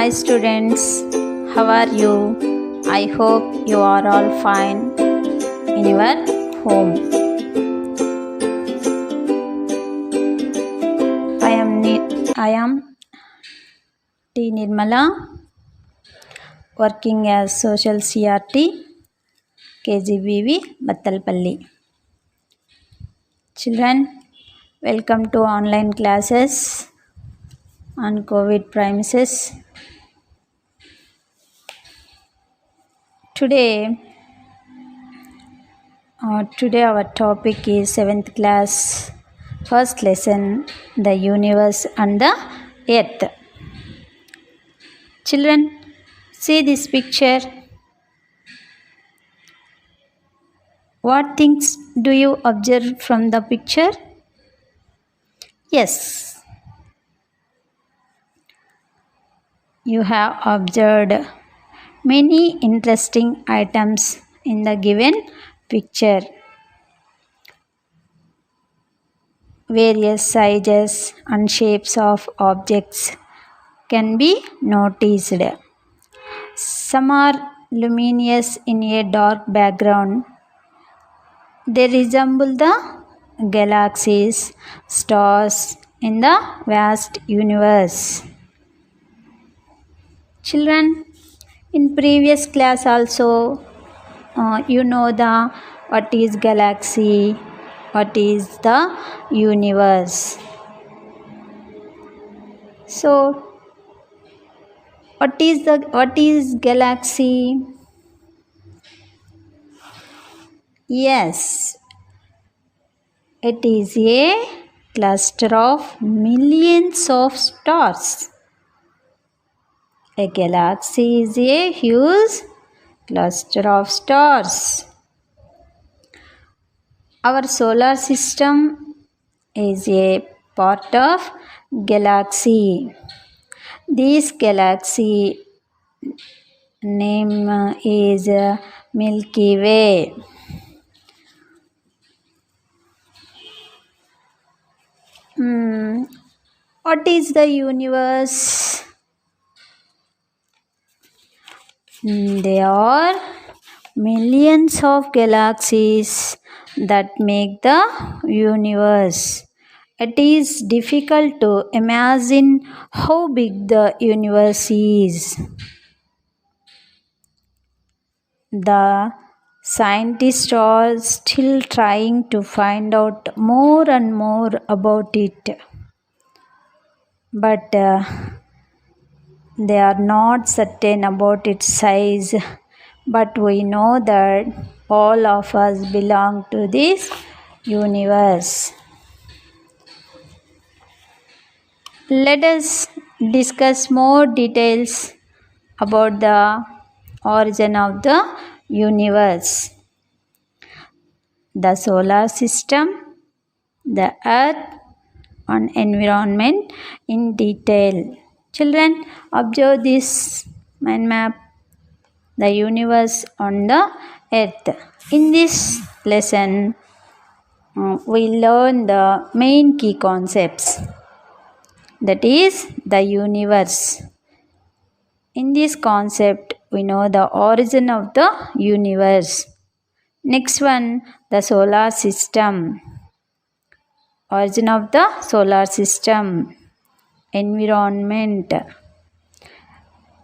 Hi students, how are you? I hope you are all fine in your home. I am T. Nirmala, working as Social CRT, KGBV, Battalpalli. Children, welcome to online classes on COVID premises. Today our topic is 7th class, first lesson, the universe and the earth. Children, see this picture. What things do you observe from the picture? Yes, you have observed many interesting items in the given picture. Various sizes and shapes of objects can be noticed. Some are luminous in a dark background. They resemble the galaxies, stars in the vast universe. Children, in previous class also you know what is galaxy, what is the universe. So what is galaxy? Yes, it is a cluster of millions of stars. A galaxy is a huge cluster of stars. Our solar system is a part of galaxy. This galaxy name is Milky Way. What is the universe? There are millions of galaxies that make the universe. It is difficult to imagine how big the universe is. The scientists are still trying to find out more and more about it, but they are not certain about its size. But we know that all of us belong to this universe. Let us discuss more details about the origin of the universe, the solar system, the earth, and environment in detail. Children, observe this mind map, the universe on the earth. In this lesson, we learn the main key concepts, that is the universe. In this concept, we know the origin of the universe. Next one, the solar system. Origin of the solar system. Environment.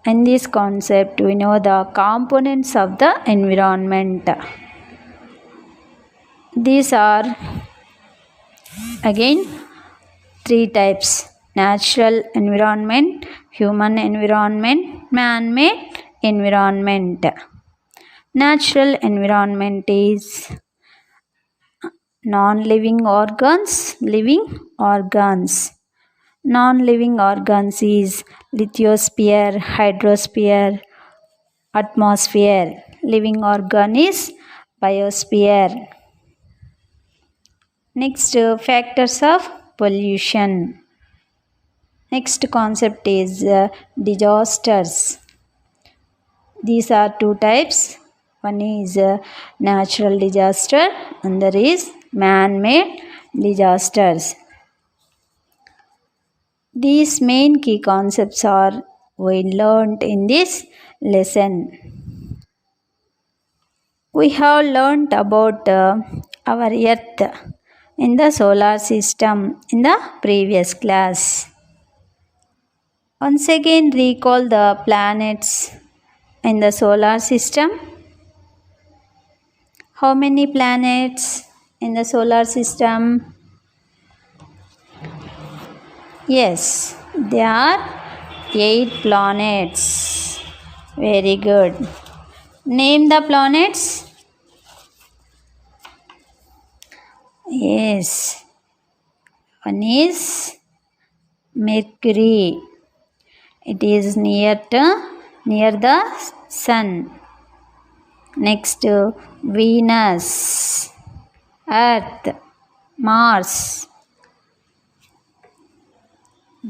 In this concept, we know the components of the environment. These are again three types: natural environment, human environment, man-made environment. Natural environment is non-living organs, living organs. Non-living organs is lithosphere, hydrosphere, atmosphere. Living organ is biosphere. Next, factors of pollution. Next concept is disasters. These are two types. One is natural disaster, and there is man-made disasters. These main key concepts are we learned in this lesson? We have learned about our Earth in the solar system in the previous class. Once again, recall the planets in the solar system. How many planets in the solar system? Yes, there are 8 planets. Very good. Name the planets. Yes, one is Mercury. It is near the sun. Next, Venus, Earth, Mars,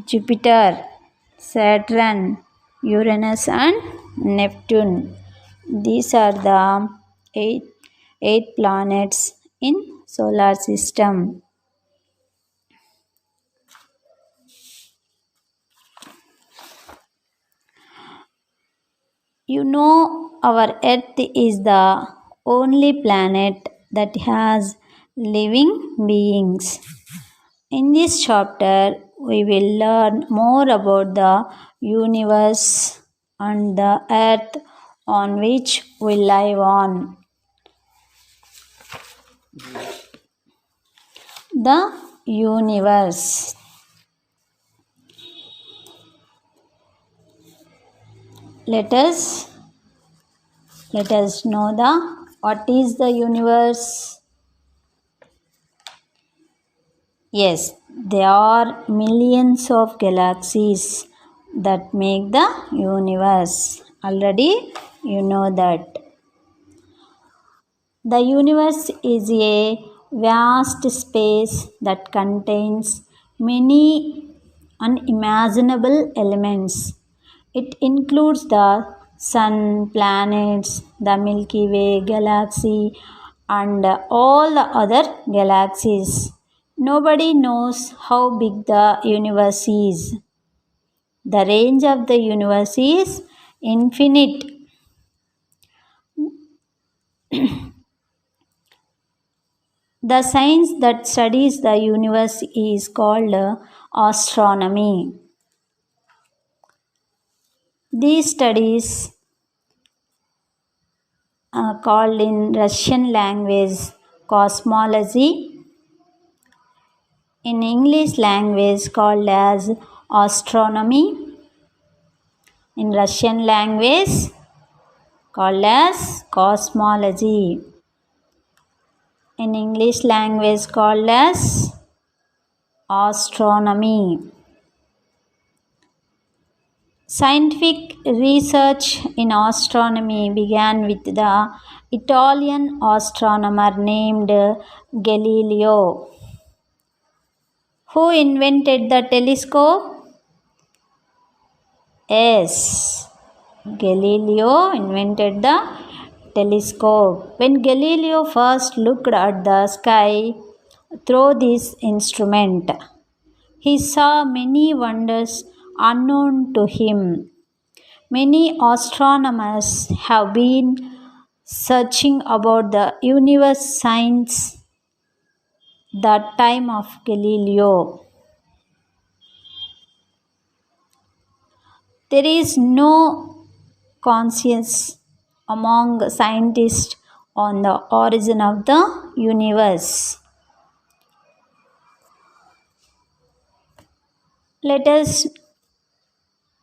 Jupiter, Saturn, Uranus and Neptune. These are the eight planets in solar system. You know, our Earth is the only planet that has living beings. In this chapter, we will learn more about the universe and the Earth on which we live on. The universe. Let us know what is the universe. Yes, there are millions of galaxies that make the universe. Already you know that. The universe is a vast space that contains many unimaginable elements. It includes the sun, planets, the Milky Way galaxy, and all the other galaxies. Nobody knows how big the universe is. The range of the universe is infinite. The science that studies the universe is called astronomy. These studies are called in Russian language cosmology, in English language called as astronomy, in Russian language called as cosmology, in English language called as astronomy. Scientific research in astronomy began with the Italian astronomer named Galileo. Who invented the telescope? Yes, Galileo invented the telescope. When Galileo first looked at the sky through this instrument, he saw many wonders unknown to him. Many astronomers have been searching about the universe since the time of Galileo. There is no consensus among scientists on the origin of the universe. Let us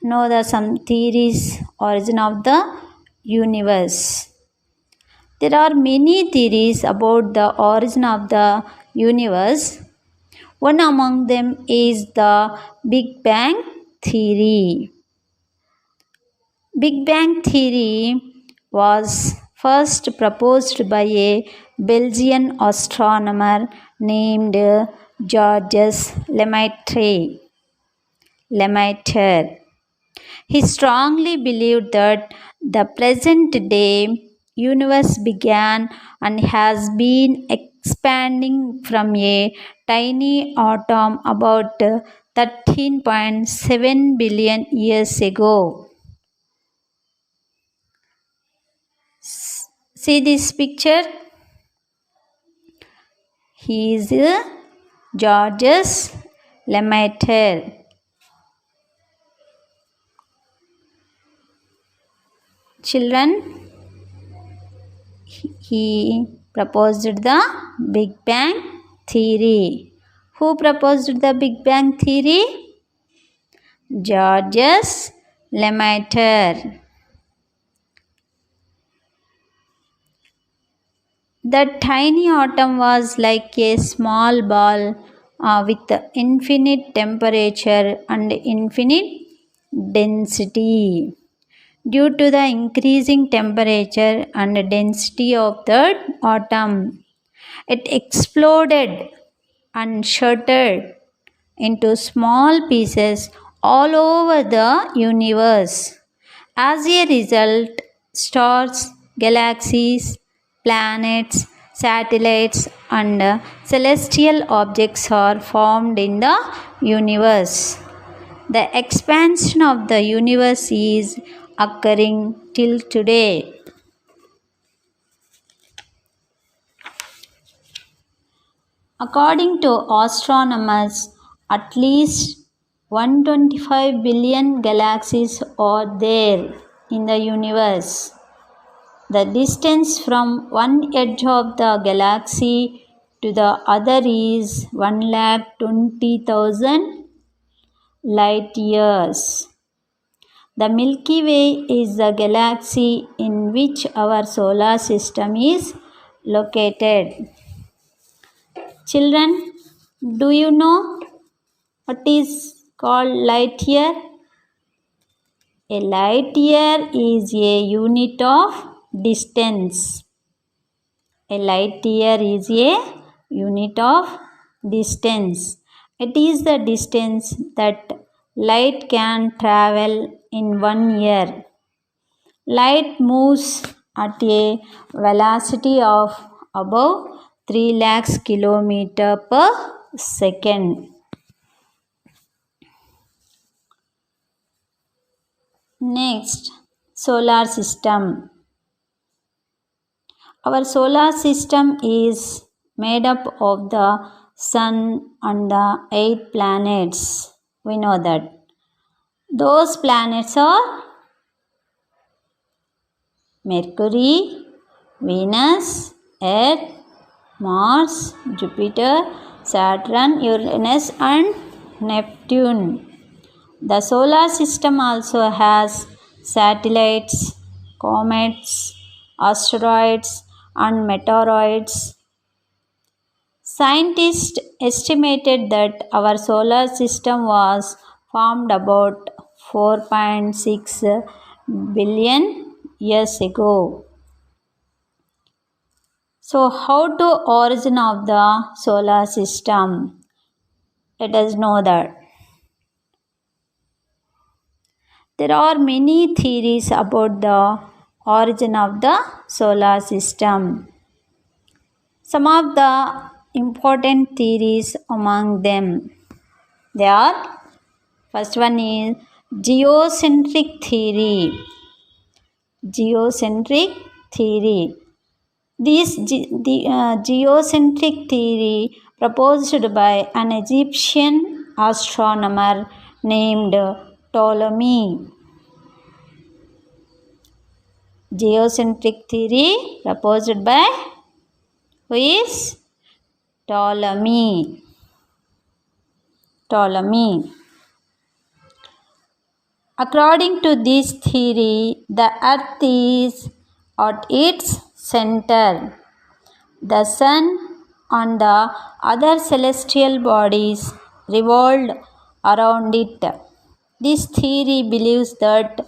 know some theories origin of the universe. There are many theories about the origin of the universe. One among them is the Big Bang theory. Big Bang theory was first proposed by a Belgian astronomer named Georges Lemaitre. He strongly believed that the present day universe began and has been expanding from a tiny atom about 13.7 billion years ago. See this picture. He is Georges Lemaitre. Children, he proposed the Big Bang theory. Who proposed the Big Bang theory? Georges Lemaitre. The tiny atom was like a small ball with infinite temperature and infinite density. Due to the increasing temperature and density of the atom, it exploded and shattered into small pieces all over the universe. As a result, stars, galaxies, planets, satellites, and celestial objects are formed in the universe. The expansion of the universe is occurring till today. According to astronomers, at least 125 billion galaxies are there in the universe. The distance from one edge of the galaxy to the other is 1,20,000 light years. The Milky Way is the galaxy in which our solar system is located. Children, do you know what is called light year? A light year is a unit of distance. A light year is a unit of distance. It is the distance that light can travel in 1 year. Light moves at a velocity of above 3 lakhs km per second. Next, solar system. Our solar system is made up of the sun and the 8 planets. We know that. Those planets are Mercury, Venus, Earth, Mars, Jupiter, Saturn, Uranus, and Neptune. The solar system also has satellites, comets, asteroids, and meteoroids. Scientists estimated that our solar system was formed about 4.6 billion years ago. So, how to origin of the solar system? Let us know that. There are many theories about the origin of the solar system. Some of the important theories among them, they are, first one is geocentric theory. Geocentric theory. This geocentric theory proposed by an Egyptian astronomer named Ptolemy. Geocentric theory proposed by who is? Ptolemy. According to this theory, the earth is at its center. The sun and the other celestial bodies revolved around it. This theory believes that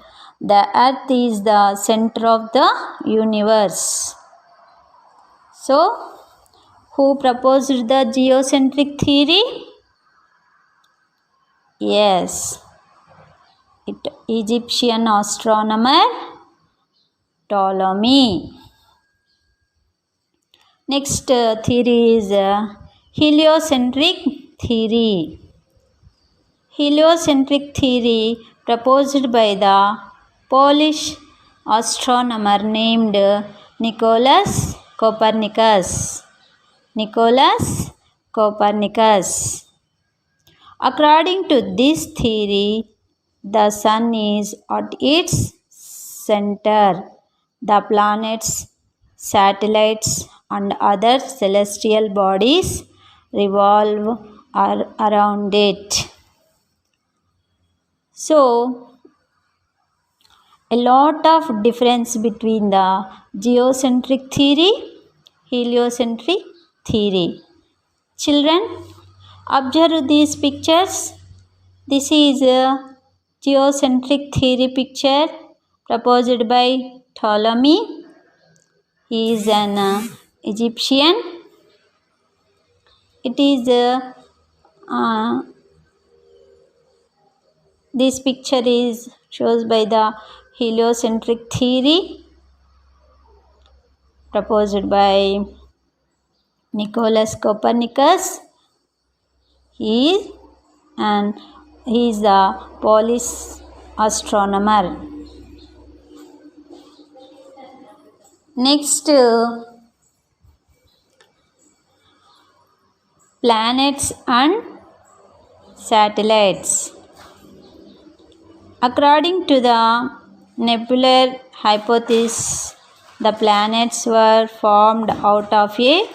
the earth is the center of the universe. So, who proposed the geocentric theory? Yes, Egyptian astronomer Ptolemy. Next theory is heliocentric theory. Heliocentric theory proposed by the Polish astronomer named Nicolaus Copernicus. Nicolaus Copernicus. According to this theory, the sun is at its center. The planets, satellites, and other celestial bodies revolve around it. So, a lot of difference between the geocentric theory, heliocentric theory. Children, observe these pictures. This is a geocentric theory picture proposed by Ptolemy. He is an Egyptian. It is this picture is shows by the heliocentric theory proposed by Nicolaus Copernicus. He is the Polish astronomer. Next, planets and satellites. According to the nebular hypothesis, the planets were formed out of a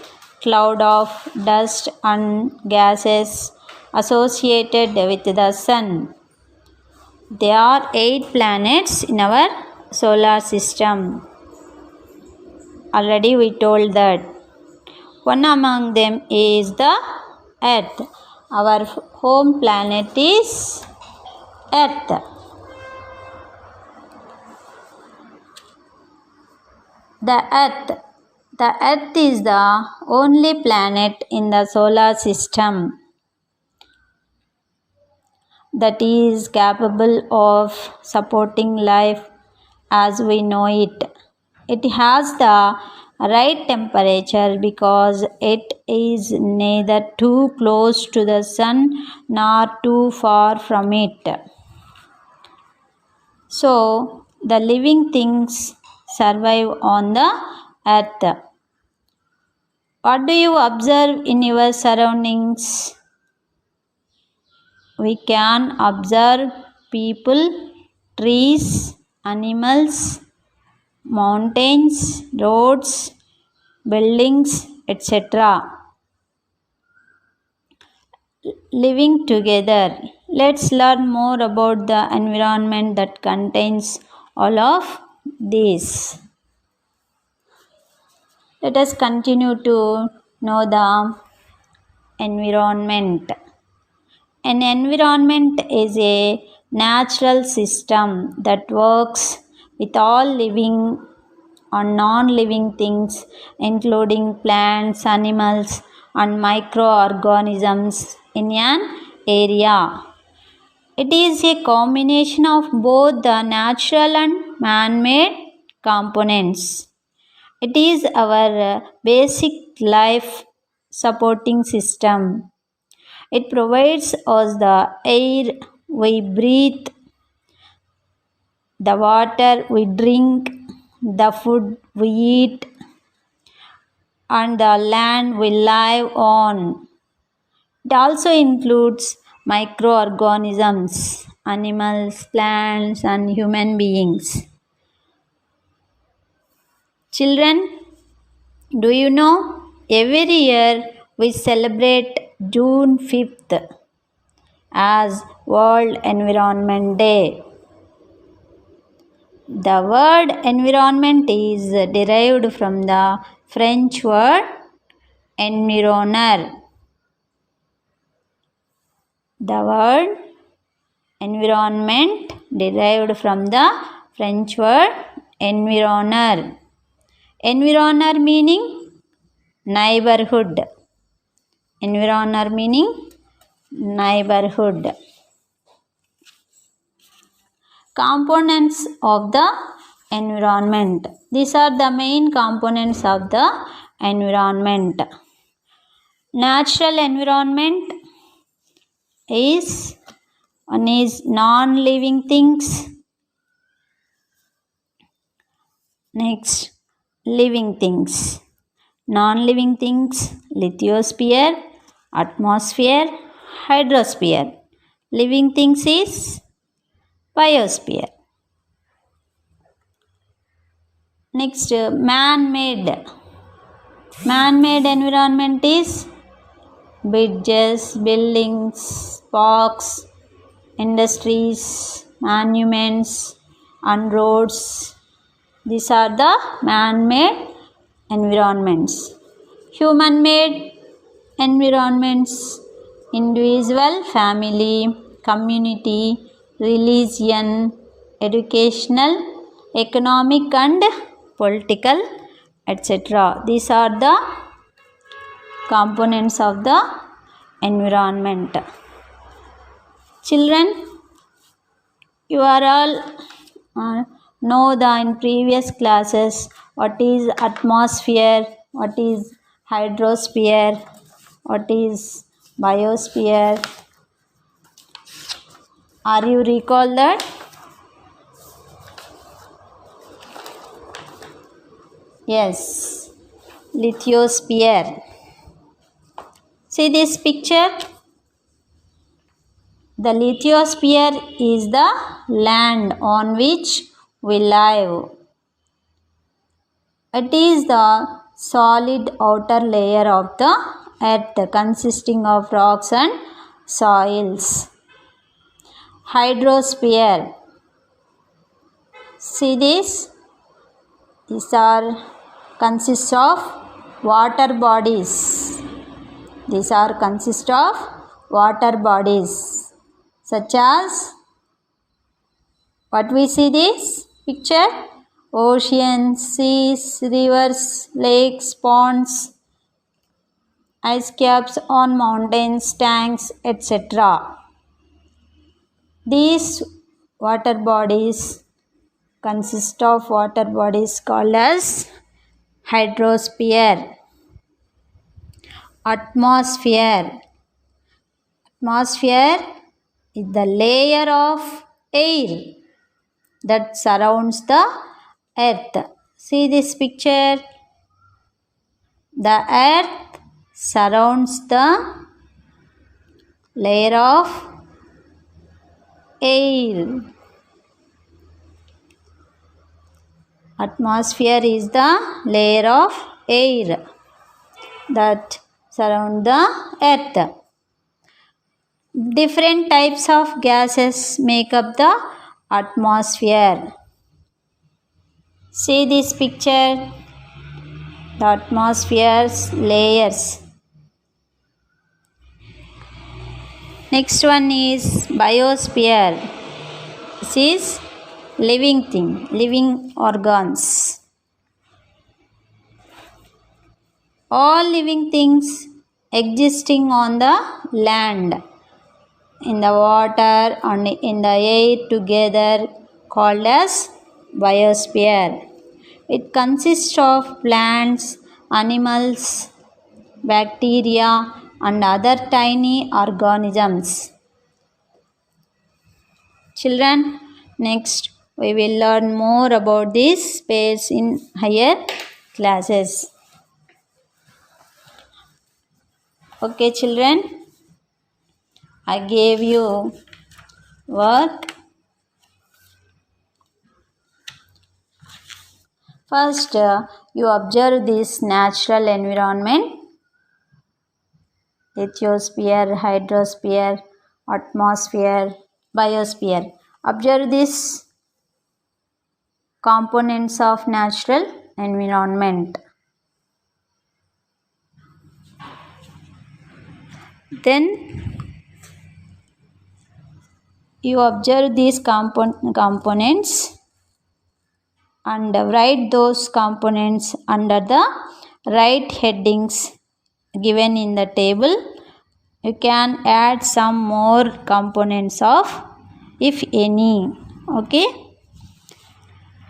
cloud of dust and gases associated with the sun. There are 8 planets in our solar system. Already we told that. One among them is the Earth. Our home planet is Earth. The Earth is the only planet in the solar system that is capable of supporting life as we know it. It has the right temperature because it is neither too close to the sun nor too far from it. So, the living things survive on the earth. What do you observe in your surroundings? We can observe people, trees, animals, mountains, roads, buildings, etc. living together. Let's learn more about the environment that contains all of these. Let us continue to know the environment. An environment is a natural system that works with all living and non-living things, including plants, animals, and microorganisms in an area. It is a combination of both the natural and man-made components. It is our basic life supporting system. It provides us the air we breathe, the water we drink, the food we eat, and the land we live on. It also includes microorganisms, animals, plants, and human beings. Children, do you know every year we celebrate June 5th as World Environment Day. The word environment is derived from the French word environner. The word environment derived from the French word environner. Environner meaning neighborhood. Environner meaning neighborhood. Components of the environment. These are the main components of the environment. Natural environment is one is non-living things. Next, living things. Non-living things, lithosphere, atmosphere, hydrosphere. Living things is biosphere. Next, man-made. Man-made environment is bridges, buildings, parks, industries, monuments, and roads. These are the man-made environments. Human-made environments, individual, family, community, religion, educational, economic and political, etc. These are the components of the environment. Children, you are all know the in previous classes what is atmosphere, what is hydrosphere, what is biosphere. Are you recall that? Yes, lithosphere. See this picture. The lithosphere is the land on which we live. It is the solid outer layer of the earth consisting of rocks and soils. Hydrosphere. See this? These are consist of water bodies. These are consist of water bodies such as what we see this picture: oceans, seas, rivers, lakes, ponds, ice caps on mountains, tanks, etc. These water bodies consist of water bodies called as hydrosphere. Atmosphere. Atmosphere is the layer of air that surrounds the earth. See this picture. The earth surrounds the layer of air. Atmosphere is the layer of air that surround the earth. Different types of gases make up the atmosphere. See this picture. The atmosphere's layers. Next one is biosphere. This is living thing, living organs. All living things existing on the land, in the water and in the air together called as biosphere. It consists of plants, animals, bacteria and other tiny organisms. Children, next we will learn more about this space in higher classes. Okay children, I gave you work. First, you observe this natural environment: lithosphere, hydrosphere, atmosphere, biosphere. Observe these components of natural environment. Then you observe these components and write those components under the right headings given in the table. You can add some more components of, if any. Okay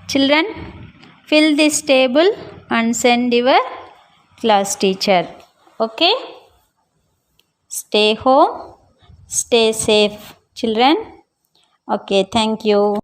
children, fill this table and send your class teacher. Okay, stay home, stay safe children. Okay, thank you.